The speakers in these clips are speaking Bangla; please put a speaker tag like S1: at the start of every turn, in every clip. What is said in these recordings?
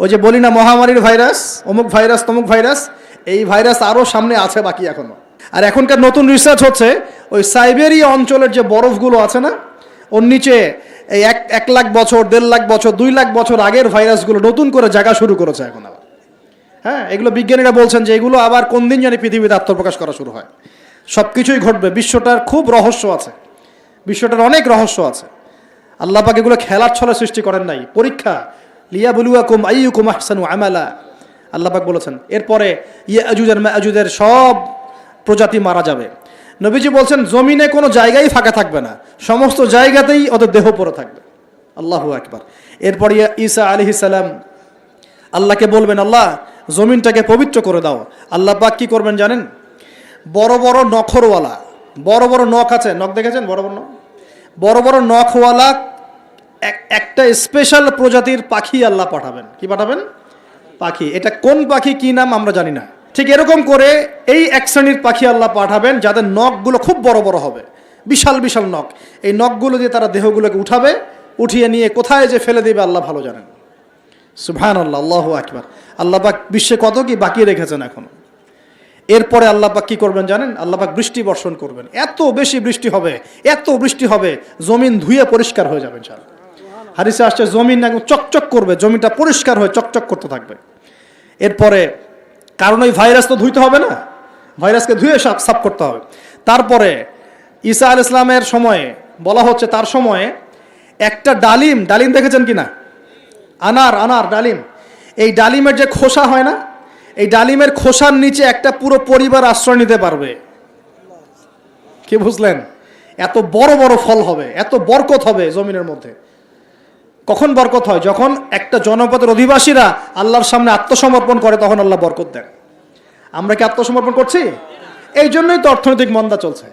S1: ওই যে বলি না মহামারীর ভাইরাস, অমুক ভাইরাস তমুক ভাইরাস, এই ভাইরাস আরও সামনে আছে বাকি এখনো। আর এখনকার নতুন রিসার্চ হচ্ছে ওই সাইবেরিয়া অঞ্চলের যে বরফগুলো আছে না, ওর নিচে এই 1 লাখ বছর 1.5 লাখ বছর 2 লাখ বছর আগের ভাইরাসগুলো নতুন করে জায়গা শুরু করেছে এখন আবার। হ্যাঁ, এগুলো বিজ্ঞানীরা বলছেন যে এগুলো আবার কোন দিন জানি পৃথিবীতে আত্মপ্রকাশ করা শুরু হয়। সব কিছুই ঘটবে। বিশ্বটার খুব রহস্য আছে, বিশ্বটার অনেক রহস্য আছে। আল্লাহ পাক এগুলো খেলার ছলে সৃষ্টি করেন নাই, পরীক্ষা। লিয়াবলুয়াকুম আইয়ুকুম আহসানু আমালা, আল্লাহ পাক বলেছেন। এরপরে ইয়াজুজ আর মাজুজের সব প্রজাতি মারা যাবে। নবীজি বলছেন জমিনে কোনো জায়গায় ফাঁকা থাকবে না, সমস্ত জায়গাতেই ওদের দেহ পড়ে থাকবে। আল্লাহু আকবার। এরপরে ঈসা আলাইহিস সালাম আল্লাহকে বলবেন, আল্লাহ জমিনটাকে পবিত্র করে দাও। আল্লাহ পাক কি করবেন জানেন? বড় বড় নখরওয়ালা, বড় বড় নখ আছে, নখ দেখেছেন? বড় বড় নখ, বড় বড় নখওয়ালা একটা স্পেশাল প্রজাতির পাখি আল্লাহ পাঠাবেন। কি পাঠাবেন? পাখি। এটা কোন পাখি, কি নাম আমরা জানি না। ঠিক এরকম করে এই এক শ্রেণীর পাখি আল্লাহ পাঠাবেন যাদের নখগুলো খুব বড় বড় হবে, বিশাল বিশাল নখ। এই নখগুলো দিয়ে তারা দেহগুলোকে উঠাবে, উঠিয়ে নিয়ে কোথায় যে ফেলে দেবে আল্লাহ ভালো জানেন। সুবহানাল্লাহ, আল্লাহু আকবার। আল্লাহ পাক বিশ্বে কত কি বাকি রেখেছেন এখনো। এরপরে আল্লাহ পাক কি করবেন জানেন? আল্লাহ পাক বৃষ্টি বর্ষণ করবেন। এত বেশি বৃষ্টি হবে, এত বৃষ্টি হবে, জমিন ধুয়ে পরিষ্কার হয়ে যাবে ইনশাআল্লাহ। হাদিসে আসছে জমিন একদম চকচক করবে, জমিটা পরিষ্কার হয়ে চকচক করতে থাকবে। এরপরে কারণ ওই ভাইরাস তো ধুইতে হবে না, ভাইরাসকে ধুয়ে সাফ করতে হবে। তারপরে ঈসা আলাইহিস সালামের সময়ে বলা হচ্ছে, তার সময়ে একটা ডালিম, ডালিম দেখেছেন কিনা? আনার ডালিম, এই ডালিমের যে খোসা হয় না, এই ডালিমের খোসার নিচে একটা পুরো পরিবার আশ্রয় নিতে পারবে। কি বুঝলেন? এত বড় বড় ফল হবে, এত বরকত হবে জমিনের মধ্যে। কখন বরকত হয়? যখন একটা জনপদের অধিবাসীরা আল্লাহর সামনে আত্মসমর্পণ করে, তখন আল্লাহ বরকত দেন। আমরা কি আত্মসমর্পণ করছি? এই জন্যই তো অর্থনৈতিক মন্দা চলছে।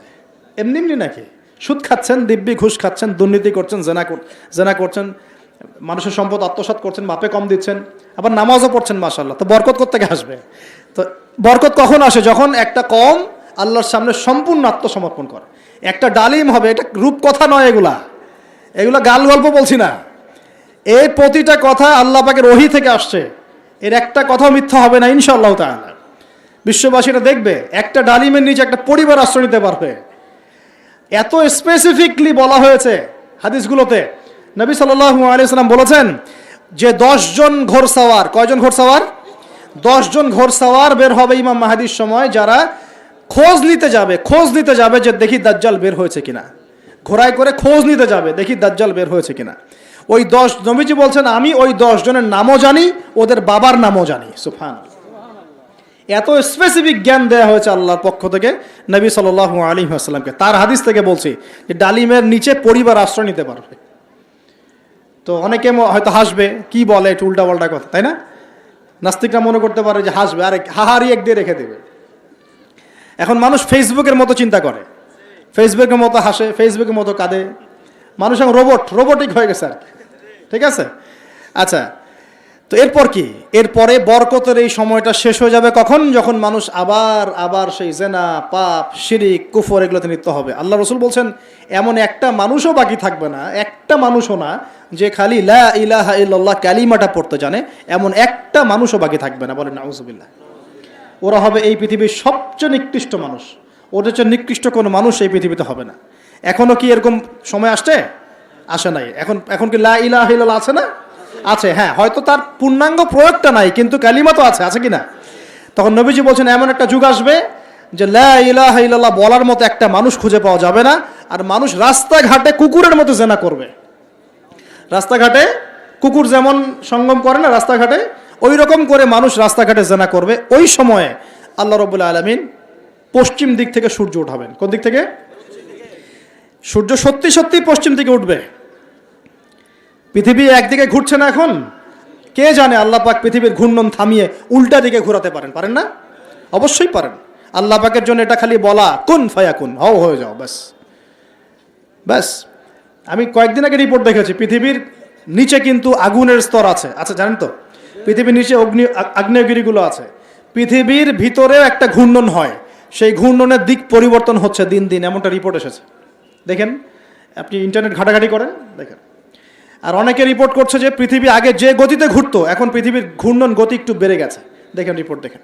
S1: এমনি এমনি নাকি? সুদ খাচ্ছেন, দিব্যি ঘুষ খাচ্ছেন, দুর্নীতি করছেন, জেনা করছেন, মানুষের সম্পদ আত্মসাৎ করছেন, মাপে কম দিচ্ছেন, আবার নামাজও পড়ছেন, মাশাআল্লাহ। তো বরকত কোত্থেকে আসবে? তো বরকত কখন আসে? যখন একটা কম আল্লাহর সামনে সম্পূর্ণ আত্মসমর্পণ করে। একটা ডালিম হবে, এটা রূপকথা নয়, এগুলা গাল গল্প বলছি না। এই প্রতিটা কথা আল্লাহ পাকের ওহী থেকে আসছে, এর একটা কথাও মিথ্যা হবে না ইনশাআল্লাহ তাআলা। বিশ্ববাসীরা দেখবে একটা ডালিমের নিচে একটা পরিবার আশ্রয় নিতে পারবে। এত স্পেসিফিকলি বলা হয়েছে হাদিসগুলোতে। নবী সাল্লাল্লাহু আলাইহি ওয়াসাল্লাম বলেছেন যে 10 জন ঘোড়সওয়ার, কয়জন ঘোড়সওয়ার? 10 জন ঘোড়সওয়ার বের হবে ইমাম মাহদির সময়, যারা খোঁজ নিতে যাবে যে দেখি দাজ্জাল বের হয়েছে কিনা। ঘোড়ায় করে খোঁজ নিতে যাবে, দেখি দাজ্জাল বের হয়েছে কিনা। ওই 10, নবীজি বলছেন আমি ওই 10 জনের নামও জানি, ওদের বাবার নামও জানি। সুবহানাল্লাহ। এত স্পেসিফিক জ্ঞান দেওয়া হয়েছে আল্লাহর পক্ষ থেকে নবী সাল্লাল্লাহু আলাইহি ওয়াসাল্লামকে। তার হাদিস থেকে বলছি যে ডালিমের নিচে পরিবার আশ্রয় নিতে পারবে। তো অনেকে হয়তো হাসবে, কি বলে একটু উল্টাপাল্টা কথা, তাই না? নাস্তিকরা মনে করতে পারে যে হাসবে, আরে হাহারি এক দিয়ে রেখে দেবে। এখন মানুষ ফেসবুকের মতো চিন্তা করে, ফেসবুকের মতো হাসে, ফেসবুকের মতো কাঁদে। মানুষ এখন রোবটিক হয়ে গেছে আর কি। ঠিক আছে? আচ্ছা, তো এরপর কি? এরপরে বরকতের এই সময়টা শেষ হয়ে যাবে কখন? যখন মানুষ আবার সেই জেনা, পাপ, শিরিক, কুফর এগুলোতে লিপ্ত হবে। আল্লাহ রাসূল বলছেন এমন একটা মানুষও বাকি থাকবে না, একটা মানুষও না যে খালি লা ইলাহা ইল্লাল্লাহ কালিমাটা পড়তে জানে, এমন একটা মানুষও বাকি থাকবে না। বলেন নাউযুবিল্লাহ। ওরা হবে এই পৃথিবীর সবচেয়ে নিকৃষ্ট মানুষ। ওদের চেয়ে নিকৃষ্ট কোনো মানুষ এই পৃথিবীতে হবে না। এখনো কি এরকম সময় আসে নাই? এখন কি লা ইলাহা ইল্লাল্লাহ আছে না? আছে, হ্যাঁ। হয়তো তার পূর্ণাঙ্গ প্রয়োগটা নাই, কিন্তু কালিমা তো আছে কি না? তখন নবীজি বলছেন এমন একটা যুগ আসবে যে লা ইলাহা ইল্লাল্লাহ বলার মতো একটা মানুষ খুঁজে পাওয়া যাবে না। আর মানুষ রাস্তাঘাটে কুকুরের মতো জেনা করবে। রাস্তাঘাটে কুকুর যেমন সঙ্গম করে না রাস্তাঘাটে, ওই রকম করে মানুষ রাস্তাঘাটে জেনা করবে। ওই সময়ে আল্লাহ রাব্বুল আলামিন পশ্চিম দিক থেকে সূর্য উঠাবেন। কোন দিক থেকে? সূর্য সত্যি সত্যি পশ্চিম দিকে উঠবে। পৃথিবী একদিকে ঘুরছে না এখন? কে জানে আল্লাহ পাক পৃথিবীর ঘূর্ণন থামিয়ে উল্টা দিকে ঘোরাতে পারেন না? অবশ্যই পারেন। আল্লাহ পাকের জন্য এটা খালি বলা, কুন ফায়াকুন, হয়ে যাও, ব্যাস। আমি কয়েকদিন আগে রিপোর্ট দেখেছি, পৃথিবীর নিচে কিন্তু আগুনের স্তর আছে, জানেন তো? পৃথিবীর নিচে আগ্নেয়গিরিগুলো আছে। পৃথিবীর ভিতরেও একটা ঘূর্ণন হয়, সেই ঘূর্ণনের দিক পরিবর্তন হচ্ছে দিন দিন, এমনটা রিপোর্ট এসেছে। দেখেন, আপনি ইন্টারনেট ঘাটাঘাটি করেন, দেখেন। আর অনেকে রিপোর্ট করছে যে পৃথিবী আগে যে গতিতে ঘুরতো এখন পৃথিবীর ঘূর্ণন গতি একটু বেড়ে গেছে। দেখেন রিপোর্ট দেখেন,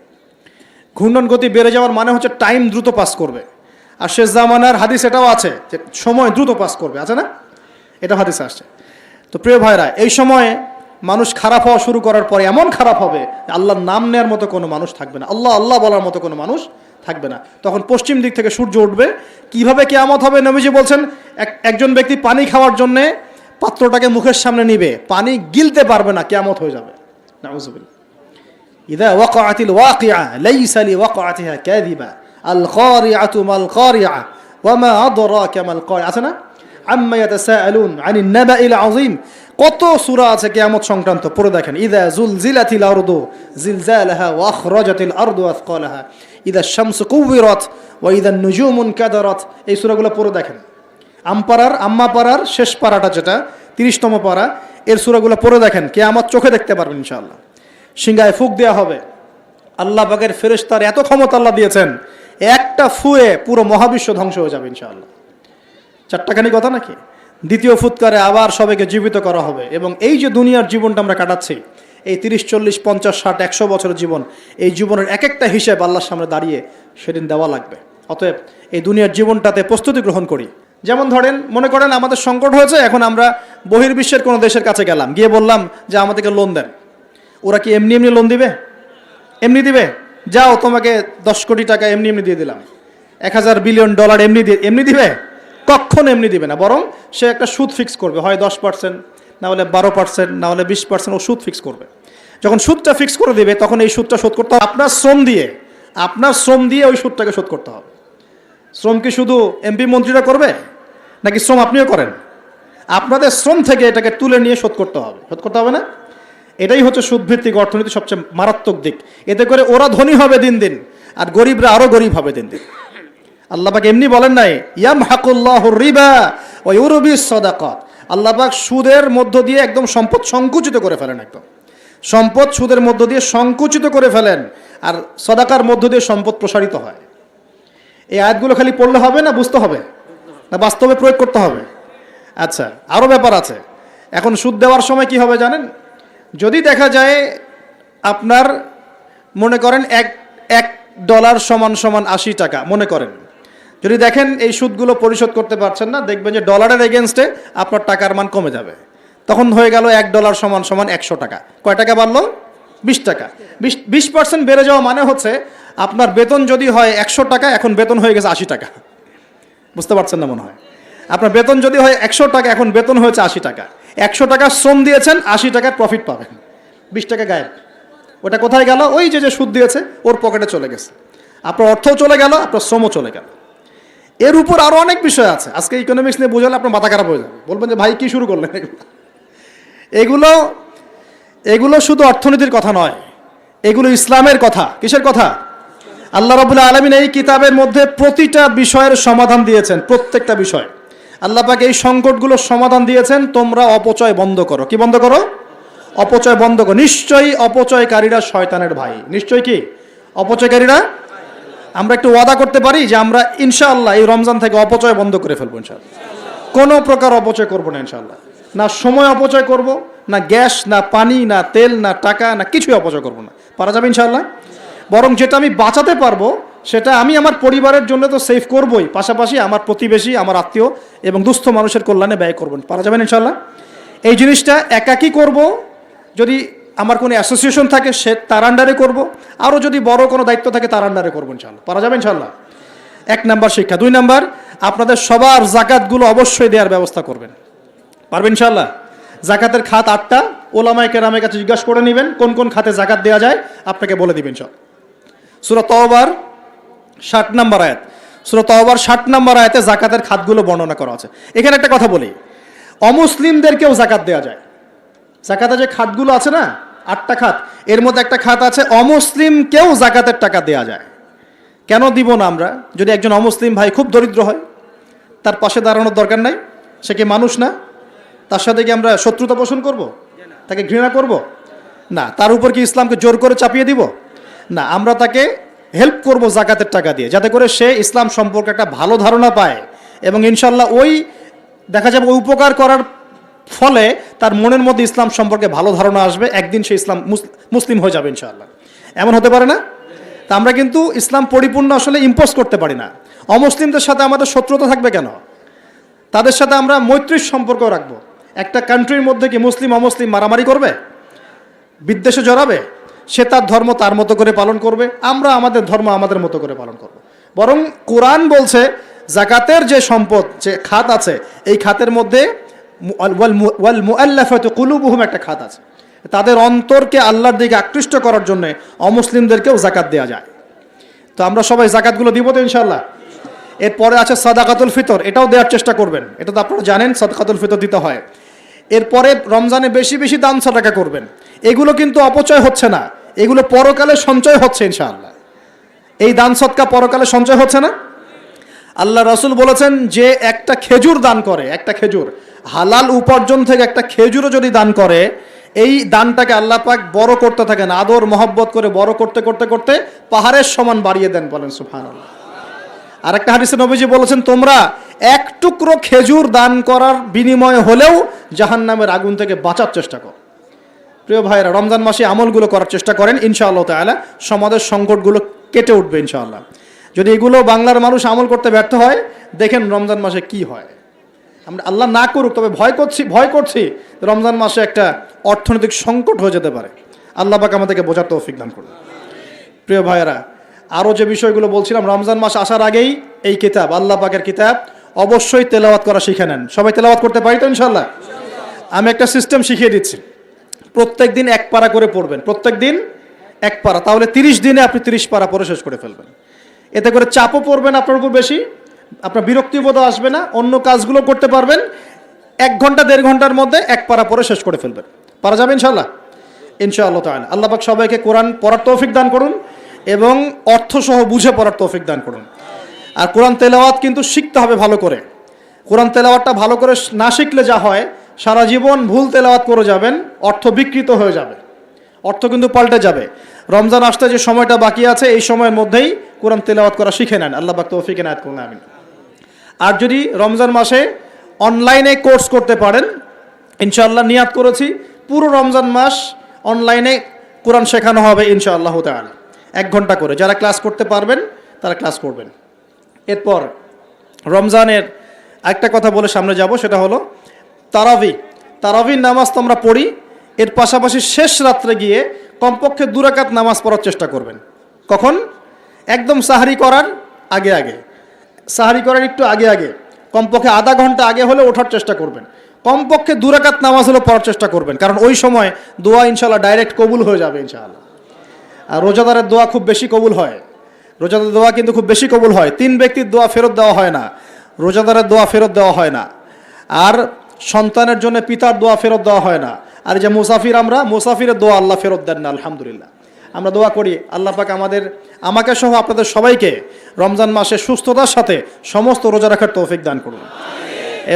S1: ঘূর্ণন গতি বেড়ে যাওয়ার মানে হচ্ছে টাইম দ্রুত পাস করবে। আর শেষ জামানার হাদিস এটাও আছে যে সময় দ্রুত পাস করবে, আছে না? এটা হাদিসে আসছে। তো প্রিয় ভাইরা, এই সময়ে মানুষ খারাপ হওয়া শুরু করার পরে এমন খারাপ হবে আল্লাহর নাম নেওয়ার মতো কোনো মানুষ থাকবে না, আল্লাহ আল্লাহ বলার মতো কোনো মানুষ থাকবে না। তখন পশ্চিম দিক থেকে সূর্য উঠবে। কিভাবে কিয়ামত হবে? নবীজি বলছেন একজন ব্যক্তি পানি খাওয়ার জন্য পাত্রটাকে মুখের সামনে নিবে, পানি গিলতে পারবে না, কিয়ামত হয়ে যাবে। নাউযুবিল্লাহ। ইযা ওয়াকাআতিল ওয়াকিআ লাইসা লিওয়াকাআতিহা কাযিবা আল কারিআতু মাল কারিআ ওয়া মা আদরাকা মাল কারিআ, আছে না? আম্মা ইয়াতাসাআলুন আনিন নাবাইল আযীম। কত সূরা আছে কিয়ামত সংক্রান্ত, পড়ে দেখেন। ইযা যুলজিলাতিল আরদু জিলজালাহা ওয়া আখরাজাতিল আরদু আথকালাহা ইযা শামসু কুওয়িরাত ওয়া ইযা নুজুমু কাদারাত। এই সূরাগুলো পড়ে দেখেন। আম্মা পারার শেষ পারাটা যেটা 30তম পারা, এর সূরাগুলো পড়ে দেখেন, কিয়ামত চোখে দেখতে পারবেন ইনশাআল্লাহ। সিংহায় ফুঁক দেওয়া হবে। আল্লাহ পাকের ফেরেশতার এত ক্ষমতা আল্লাহ দিয়েছেন, একটা ফুয়ে পুরো মহাবিশ্ব ধ্বংস হয়ে যাবে ইনশাআল্লাহ। চারটাখানি কথা নাকি? দ্বিতীয় ফুৎকারে আবার সবাইকে জীবিত করা হবে। এবং এই যে দুনিয়ার জীবনটা আমরা কাটাচ্ছি, এই 30, 40, 50, 60, 100 বছরের জীবন, এই জীবনের এক একটা হিসেব আল্লাহর সামনে দাঁড়িয়ে সেদিন দেওয়া লাগবে। অতএব এই দুনিয়ার জীবনটাতে প্রস্তুতি গ্রহণ করি। যেমন ধরেন, মনে করেন আমাদের সংকট হয়েছে, এখন আমরা বহির্বিশ্বের কোনো দেশের কাছে গেলাম, গিয়ে বললাম যে আমাদেরকে লোন দেন। ওরা কি এমনি এমনি লোন দিবে? এমনি দিবে? যাও তোমাকে 10 কোটি টাকা এমনি এমনি দিয়ে দিলাম, $1000 বিলিয়ন এমনি দিবে? কখনো এমনি দিবে না। বরং সে একটা সুদ ফিক্স করবে, হয় 10%, না হলে 12%, না হলে 20%, ও সুদ ফিক্স করবে। যখন সুদটা ফিক্স করে দিবে তখন এই সুদটা শোধ করতে হবে আপনার শ্রম দিয়ে ওই সুদটাকে শোধ করতে হবে। শ্রম কি শুধু এমপি মন্ত্রীরা করবে, নাকি শ্রম আপনিও করেন? আপনাদের শ্রম থেকে এটাকে তুলে নিয়ে শোধ করতে হবে না? এটাই হচ্ছে সুদভিত্তিক অর্থনীতি সবচেয়ে মারাত্মক দিক। এতে করে ওরা ধনী হবে দিন দিন, আর গরিবরা আরো গরিব হবে দিন দিন। আল্লাহ পাক এমনি বলেন নাই ইয়ামহাকুল্লাহুর রিবা ওয়া ইউরবিস সাদাকাত। আল্লাহ পাক সুদের মধ্য দিয়ে একদম সম্পদ সংকুচিত করে ফেলেন, একদম সম্পদ সুদের মধ্য দিয়ে সংকুচিত করে ফেলেন, আর সাদাকার মধ্য দিয়ে সম্পদ প্রসারিত হয়। এই আয়াতগুলো খালি পড়লে হবে না, বুঝতে হবে না, বাস্তবে প্রয়োগ করতে হবে। আচ্ছা, আরও ব্যাপার আছে। এখন সুদ দেওয়ার সময় কি হবে জানেন? যদি দেখা যায় আপনার মনে করেন $1 সমান 80 টাকা, মনে করেন, যদি দেখেন এই সুদগুলো পরিশোধ করতে পারছেন না, দেখবেন যে ডলারের এগেনস্টে আপনার টাকার মান কমে যাবে। তখন হয়ে গেল $1 সমান 100 টাকা। কয় টাকা বাড়লো? 20 টাকা। 20% বেড়ে যাওয়া মানে হচ্ছে আপনার বেতন যদি হয় 100 টাকা, এখন বেতন হয়ে গেছে 80 টাকা। বুঝতে পারছেন না মনে হয়? আপনার বেতন যদি হয় 100 টাকা, এখন বেতন হয়েছে 80 টাকা। 100 টাকা শ্রম দিয়েছেন, 80 টাকার প্রফিট পাবেন, 20 টাকা গায়েব। ওটা কোথায় গেল? ওই যে সুদ দিয়েছে ওর পকেটে চলে গেছে। আপনার অর্থও চলে গেল, আপনার শ্রমও চলে গেল। এর উপর আরও অনেক বিষয় আছে। আজকে ইকোনমিক্স নিয়ে বোঝালে আপনার মাথা খারাপ হয়ে যাবে, বলবেন যে ভাই কি শুরু করলেন এগুলো শুধু অর্থনীতির কথা নয়, এগুলো ইসলামের কথা। কিসের কথা? আল্লাহ রাব্বুল আলামিন এই কিতাবের মধ্যে প্রতিটা বিষয়ের সমাধান দিয়েছেন, প্রত্যেকটা বিষয়। আল্লাহ পাক এই সংকটগুলোর সমাধান দিয়েছেন, তোমরা অপচয় বন্ধ করো। কি বন্ধ করো? অপচয় বন্ধ করো। নিশ্চয়ই অপচয়কারীরা শয়তানের ভাই। নিশ্চয়ই কি? অপচয়কারীরা। আমরা একটু ওয়াদা করতে পারি যে আমরা ইনশাআল্লাহ এই রমজান থেকে অপচয় বন্ধ করে ফেলবো ইনশাআল্লাহ। কোনো প্রকার অপচয় করবো না ইনশাআল্লাহ। না সময় অপচয় করব, না গ্যাস, না পানি, না তেল, না টাকা, না কিছুই অপচয় করবো না। পারা যাবে ইনশাআল্লাহ। বরং যেটা আমি বাঁচাতে পারবো সেটা আমি আমার পরিবারের জন্য তো সেভ করবই, পাশাপাশি আমার প্রতিবেশী, আমার আত্মীয় এবং দুস্থ মানুষের কল্যাণে ব্যয় করবেন। পারা যাবেন ইনশাআল্লাহ। এই জিনিসটা একাকী করব, যদি আমার কোনো অ্যাসোসিয়েশন থাকে সে তার আন্ডারে করব, আরও যদি বড় কোনো দায়িত্ব থাকে তার আন্ডারে করবো ইনশাআল্লাহ। পারা যাবে ইনশাআল্লাহ। 1 নাম্বার শিক্ষা। 2 নাম্বার, আপনাদের সবার জাকাতগুলো অবশ্যই দেওয়ার ব্যবস্থা করবেন। পারবেন ইনশাআল্লাহ। জাকাতের খাত 8টা, ওলামায়ে কেরামের কাছে জিজ্ঞাসা করে নেবেন কোন কোন খাতে জাকাত দেওয়া যায়, আপনাকে বলে দিবেন সব। সূরা তাওবার 60 নম্বর আয়াত। সূরা তাওবার 60 নম্বর আয়াতে জাকাতের খাতগুলো বর্ণনা করা আছে। এখানে একটা কথা বলি, অমুসলিমদেরকেও জাকাত দেওয়া যায়। জাকাতের যে খাতগুলো আছে না, 8টা খাত, এর মধ্যে একটা খাত আছে অমুসলিমকেও জাকাতের টাকা দেওয়া যায়। কেন দিব না আমরা? যদি একজন অমুসলিম ভাই খুব দরিদ্র হয়, তার পাশে দাঁড়ানোর দরকার নাই? সে কি মানুষ না? তার সাথে কি আমরা শত্রুতা পোষণ করব? তাকে ঘৃণা করব? না। তার উপর কি ইসলামকে জোর করে চাপিয়ে দিব? না। আমরা তাকে হেল্প করব জাকাতের টাকা দিয়ে, যাতে করে সে ইসলাম সম্পর্কে একটা ভালো ধারণা পায় এবং ইনশাল্লাহ ওই দেখা যাবে ওই উপকার করার ফলে তার মনের মধ্যে ইসলাম সম্পর্কে ভালো ধারণা আসবে, একদিন সে মুসলিম হয়ে যাবে ইনশাআল্লাহ। এমন হতে পারে না? তা আমরা কিন্তু ইসলাম পরিপূর্ণ আসলে ইম্পোজ করতে পারি না। অমুসলিমদের সাথে আমাদের শত্রুতা থাকবে কেন? তাদের সাথে আমরা মৈত্রীর সম্পর্ক রাখবো। একটা কান্ট্রির মধ্যে কি মুসলিম অমুসলিম মারামারি করবে, বিদ্বেষে জড়াবে? সে তার ধর্ম তার মতো করে পালন করবে, আমরা আমাদের ধর্ম আমাদের মতো করে পালন করব। বরং কোরআন বলছে জাকাতের যে সম্পদ, যে খাত আছে, এই খাতের মধ্যে ওয়াল মুআল্লাফাতু কুলুবুহুম একটা খাত আছে। তাদের অন্তরকে আল্লাহর দিকে আকৃষ্ট করার জন্য অমুসলিমদেরকেও জাকাত দেওয়া যায়। তো আমরা সবাই জাকাতগুলো দিব তো ইনশাআল্লাহ। এরপরে আছে সাদাকাতুল ফিতর, এটাও দেওয়ার চেষ্টা করবেন। এটা তো আপনারা জানেন সাদাকাতুল ফিতর দিতে হয়। এরপরে রমজানে বেশি বেশি দান সাদাকা করবেন। এগুলো কিন্তু অপচয় হচ্ছে না, এগুলো পরকালে সঞ্চয় হচ্ছে ইনশাআল্লাহ। এই দান সদকা পরকালে সঞ্চয় হচ্ছে না? আল্লাহ রাসূল বলেছেন যে একটা খেজুর দান করে, একটা খেজুর হালাল উপার্জন থেকে একটা খেজুরও যদি দান করে, এই দানটাকে আল্লাহ পাক বড় করতে থাকেন, আদর মহব্বত করে বড় করতে করতে করতে পাহাড়ের সমান বাড়িয়ে দেন। বলেন সুবহানাল্লাহ। আর একটা হাদিসে নবীজি বলেছেন তোমরা এক টুকরো খেজুর দান করার বিনিময়ে হলেও জাহান্নামের আগুন থেকে বাঁচার চেষ্টা করো। প্রিয় ভাইরা, রমজান মাসে আমলগুলো করার চেষ্টা করেন, ইনশাআল্লাহ তাআলা সমাজের সংকটগুলো কেটে উঠবে ইনশাআল্লাহ। যদি এগুলো বাংলার মানুষ আমল করতে ব্যর্থ হয়, দেখেন রমজান মাসে কি হয়। আমরা আল্লাহ না করুক, তবে ভয় করছি রমজান মাসে একটা অর্থনৈতিক সংকট হয়ে যেতে পারে। আল্লাহ পাক আমাদেরকে বোঝার তৌফিক দান করুন। প্রিয় ভাইয়েরা, আরও যে বিষয়গুলো বলছিলাম, রমজান মাস আসার আগেই এই কিতাব, আল্লাহ পাকের কিতাব, অবশ্যই তেলাওয়াত করা শিখে নেন। সবাই তেলাওয়াত করতে পারি তো ইনশাআল্লাহ? আমি একটা সিস্টেম শিখিয়ে দিচ্ছি। প্রত্যেক দিন এক পারা করে পড়বেন, প্রত্যেক দিন এক পারা, তাহলে 30 দিনে আপনি 30 পারা পড়ে শেষ করে ফেলবেন। এতে করে চাপও পড়বেন আপনার উপর বেশি, আপনার বিরক্তিবোধ আসবে না, অন্য কাজগুলো করতে পারবেন। 1 ঘন্টা 1.5 ঘন্টার মধ্যে এক পারা পড়ে শেষ করে ফেলবেন। পারা যাবে ইনশাআল্লাহ? ইনশাআল্লাহ তাআলা। আল্লাহ পাক সবাইকে কোরআন পড়ার তৌফিক দান করুন এবং অর্থসহ বুঝে পড়ার তৌফিক দান করুন। আর কোরআন তেলাওয়াত কিন্তু শিখতে হবে ভালো করে। কোরআন তেলাওয়াতটা ভালো করে না শিখলে যা হয়, সারা জীবন ভুল তেলাওয়াত করে যাবেন, অর্থ বিকৃত হয়ে যাবে, অর্থ কিন্তু পাল্টে যাবে। রমজান আসতে যে সময়টা বাকি আছে, এই সময়ের মধ্যেই কোরআন তেলাওয়াত করা শিখে নেন। আল্লাহ পাক তৌফিক এনায়েত করুন, আমিন। আর যদি রমজান মাসে অনলাইনে কোর্স করতে পারেন, ইনশাআল্লাহ নিয়াত করেছি পুরো রমজান মাস অনলাইনে কোরআন শেখানো হবে ইনশাআল্লাহ তাআলা, 1 ঘন্টা করে। যারা ক্লাস করতে পারবেন তারা ক্লাস করবেন। এরপর রমজানের একটা কথা বলে সামনে যাব, সেটা হলো তারাবির নামাজ তো আমরা পড়ি, এর পাশাপাশি শেষ রাত্রে গিয়ে কমপক্ষে 2 রাকাত নামাজ পড়ার চেষ্টা করবেন। কখন? একদম সাহারি করার আগে, সাহারি করার একটু আগে, কমপক্ষে আধা ঘন্টা আগে হলে ওঠার চেষ্টা করবেন। কমপক্ষে 2 রাকাত নামাজ হলে পড়ার চেষ্টা করবেন, কারণ ওই সময় দোয়া ইনশাআল্লাহ ডাইরেক্ট কবুল হয়ে যাবে ইনশাআল্লাহ। আর রোজাদারের দোয়া খুব বেশি কবুল হয়, রোজাদারের দোয়া কিন্তু খুব বেশি কবুল হয়। 3 ব্যক্তির দোয়া ফেরত দেওয়া হয় না, রোজাদারের দোয়া ফেরত দেওয়া হয় না। আর সন্তানের জন্য পিতার দোয়া ফেরত দেওয়া হয় না। আর যে মুসাফির, আমরা মুসাফিরের দোয়া আল্লাহ ফেরত দেন না, আলহামদুলিল্লাহ। আমরা দোয়া করি আল্লাহ পাক আমাকে সহ আপনাদের সবাইকে রমজান মাসে সুস্থতার সাথে সমস্ত রোজা রাখার তৌফিক দান করুন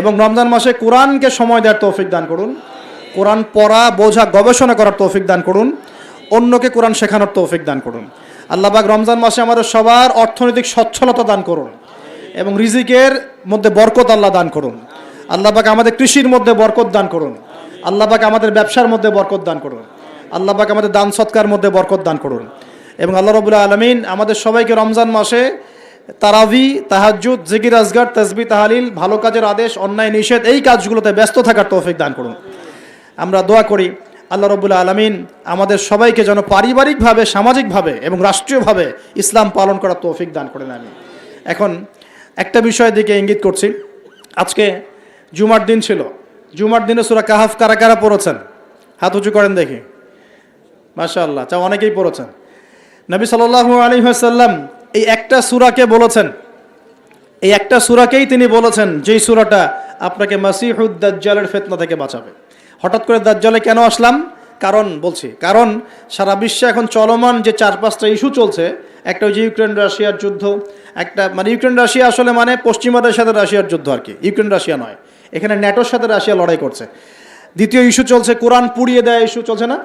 S1: এবং রমজান মাসে কোরআনকে সময় দেওয়ার তৌফিক দান করুন, কোরআন পড়া, বোঝা, গবেষণা করার তৌফিক দান করুন, অন্যকে কোরআন শেখানোর তৌফিক দান করুন। আল্লাহ পাক রমজান মাসে আমাদের সবার অর্থনৈতিক সচ্ছলতা দান করুন এবং রিজিকের মধ্যে বরকত আল্লাহ দান করুন। আল্লাহ পাক আমাদের কৃষির মধ্যে বরকত দান করুন, আল্লাহ পাক আমাদের ব্যবসার মধ্যে বরকত দান করুন, আল্লাহ পাক আমাদের দান সৎকার মধ্যে বরকত দান করুন এবং আল্লাহ রাব্বুল আলামিন আমাদের সবাইকে রমজান মাসে তারাবি, তাহাজ্জুদ, জিকির আজগার, তাসবিহ, তাহলিল, ভালো কাজের আদেশ, অন্যায় নিষেধ, এই কাজগুলোতে ব্যস্ত থাকার তৌফিক দান করুন। আমরা দোয়া করি আল্লাহ রাব্বুল আলামিন আমাদের সবাইকে যেন পারিবারিকভাবে, সামাজিকভাবে এবং রাষ্ট্রীয়ভাবে ইসলাম পালন করার তৌফিক দান করেন, আমিন। এখন একটা বিষয়ের দিকে ইঙ্গিত করছি। আজকে জুমার দিন ছিল, জুমার দিনে সূরা কাহাফ কারা কারা পড়েছেন? হাত উঁচু করেন দেখি। মাশাআল্লাহ, অনেকেই পড়েছেন। নবী সাল্লাল্লাহু আলাইহি ওয়াসাল্লাম এই একটা সূরাকে বলেছেন, এই একটা সূরাকেই তিনি বলেছেন যেই সূরাটা আপনাকে মাসিহুদ দাজ্জালের ফিতনা থেকে বাঁচাবে। হঠাৎ করে দাজ্জালে কেন আসলাম? কারণ সারা বিশ্বে এখন চলমান যে 4-5টা ইস্যু চলছে, একটা ওই যে ইউক্রেন রাশিয়ার যুদ্ধ, একটা মানে ইউক্রেন রাশিয়া আসলে মানে পশ্চিমাদের সাথে রাশিয়ার যুদ্ধ আর কি, ইউক্রেন রাশিয়া নয়, এখানে ন্যাটোর সাথে রাশিয়া লড়াই করছে। দ্বিতীয় ইস্যু চলছে কোরআন পুড়িয়ে দেওয়া ইস্যু, চলছে না?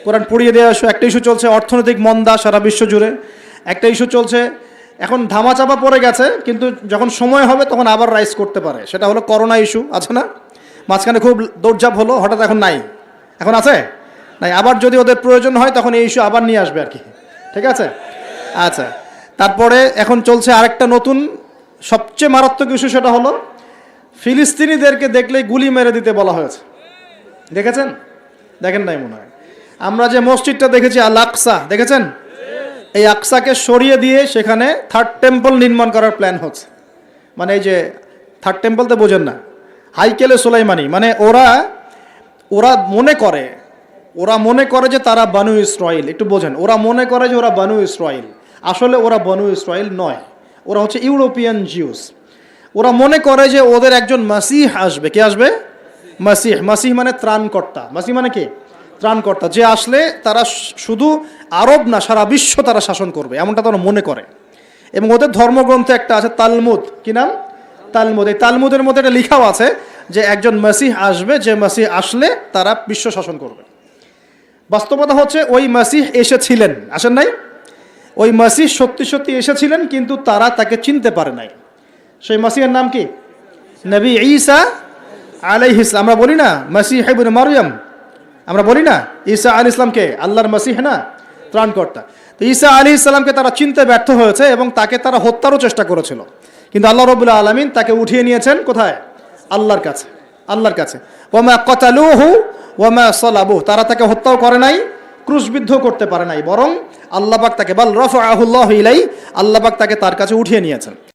S1: কোরআন পুড়িয়ে দেওয়া ইস্যু। একটা ইস্যু চলছে অর্থনৈতিক মন্দা সারা বিশ্ব জুড়ে। একটা ইস্যু চলছে, এখন ধামাচাপা পড়ে গেছে, কিন্তু যখন সময় হবে তখন আবার রাইজ করতে পারে, সেটা হলো করোনা ইস্যু, আছে না? মাঝখানে খুব দৌড়ঝাঁপ হলো, হঠাৎ এখন নাই, এখন আছে নাই, আবার যদি ওদের প্রয়োজন হয় তখন এই ইস্যু আবার নিয়ে আসবে আর কি, ঠিক আছে? আচ্ছা, তারপরে এখন চলছে আরেকটা নতুন সবচেয়ে মারাত্মক ইস্যু, সেটা হলো ফিলিস্তিনিদেরকে দেখলেই গুলি মেরে দিতে বলা হয়েছে। দেখেছেন? দেখেন নাই মনে হয়। আমরা যে মসজিদটা দেখেছি আল আকসা, দেখেছেন? এই আকসাকে সরিয়ে দিয়ে সেখানে থার্ড টেম্পল নির্মাণ করার প্ল্যান হচ্ছে। মানে এই যে থার্ড টেম্পল তো বোঝেন না, হাইকেলে সুলাইমানি, মানে ওরা মনে করে যে তারা বানু ইসরাইল। একটু বোঝেন, ওরা মনে করে যে ওরা বানু ইসরাইল, আসলে ওরা বানু ইসরাইল নয়, ওরা হচ্ছে ইউরোপিয়ান জিউস। ওরা মনে করে যে ওদের একজন মাসিহ আসবে। কে আসবে? মাসিহ। মাসিহ মানে ত্রাণকর্তা। মাসিহ মানে কি? ত্রাণকর্তা। যে আসলে তারা শুধু আরব না, সারা বিশ্ব তারা শাসন করবে, এমনটা তারা মনে করে। এবং ওদের ধর্মগ্রন্থে একটা আছে তালমুদ। কি নাম? তালমুদ। এই তালমুদের মধ্যে এটা লিখাও আছে যে একজন মাসিহ আসবে, যে মাসিহ আসলে তারা বিশ্ব শাসন করবে। বাস্তবতা হচ্ছে ওই মাসিহ এসেছিলেন, আসেন নাই? ওই মাসিহ সত্যি সত্যি এসেছিলেন, কিন্তু তারা তাকে চিনতে পারে নাই। সেই মাসিহের নাম কি? নবী ঈসা আলাইহিস সালাম। আমরা বলি না মাসিহ ইবনে মারইয়াম, আমরা বলি না ঈসা আলাইহিস সালামকে আল্লাহর মাসিহ না, ত্রাণকর্তা। তো ঈসা আলাইহিস সালামকে তারা চিনতে ব্যর্থ হয়েছে এবং তাকে তারা হত্যারও চেষ্টা করেছিল, কিন্তু আল্লাহ রাব্বুল আলামিন তাকে উঠিয়ে নিয়েছেন কোথায়? আল্লাহর কাছে। আল্লাহর কাছে। ওয়ামা কাতালুহু ওয়ামা সালাবুহু, তারা তাকে হত্যাও করে নাই, ক্রুশবিদ্ধ করতে পারে নাই, বরং আল্লাহ পাক তাকে বাল রাফাআহু আল্লাহু ইলাইহি, আল্লাহ পাক তাকে তার কাছে উঠিয়ে নিয়েছেন।